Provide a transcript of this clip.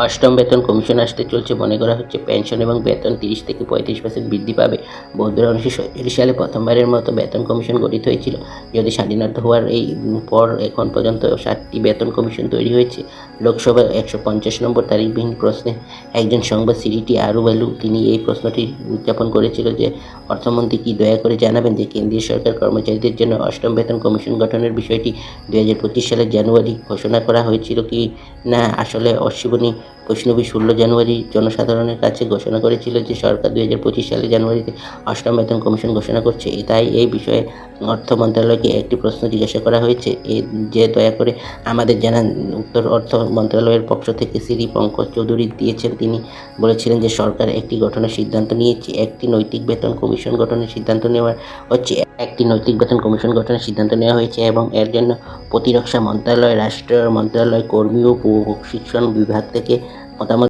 অষ্টম বেতন কমিশন আসতে চলছে। মনে করা হচ্ছে পেনশন এবং বেতন 30 থেকে 35% বৃদ্ধি পাবে। বৌদ্ধরা 1947 সালে প্রথমবারের মতো বেতন কমিশন গঠিত হয়েছিল। যদি স্বাধীনতা হওয়ার পর এখন পর্যন্ত 7টি বেতন কমিশন তৈরি হয়েছে। লোকসভার 150 নম্বর তারিখবিহীন প্রশ্নে একজন সংবাদ সিরিটি আরুবালু তিনি এই প্রশ্নটি উত্থাপন করেছিল যে অর্থমন্ত্রী কি দয়া করে জানাবেন যে কেন্দ্রীয় সরকার কর্মচারীদের জন্য অষ্টম বেতন কমিশন গঠনের বিষয়টি 2025 সালের জানুয়ারি ঘোষণা করা হয়েছিল কি না আসলে অশ্বিনী বৈষ্ণবী 16 জানুয়ারি জনসাধারণের কাছে ঘোষণা করেছিল যে সরকার 2025 সালের জানুয়ারিতে অষ্টম বেতন কমিশন ঘোষণা করছে। তাই এই বিষয়ে অর্থ মন্ত্রণালয়কে একটি প্রশ্ন জিজ্ঞাসা করা হয়েছে যে দয়া করে আমাদের জানান। উত্তর অর্থ মন্ত্রণালয়ের পক্ষ থেকে শ্রী পঙ্কজ চৌধুরী দিয়েছেন। তিনি বলেছিলেন যে সরকার একটি গঠনের সিদ্ধান্ত নিয়েছে, একটি নৈতিক বেতন কমিশন গঠনের সিদ্ধান্ত নেওয়া হয়েছে এবং এর জন্য প্রতিরক্ষা মন্ত্রণালয়, রাষ্ট্র মন্ত্রণালয়, কর্মী ও প্রশিক্ষণ বিভাগ থেকে মতামত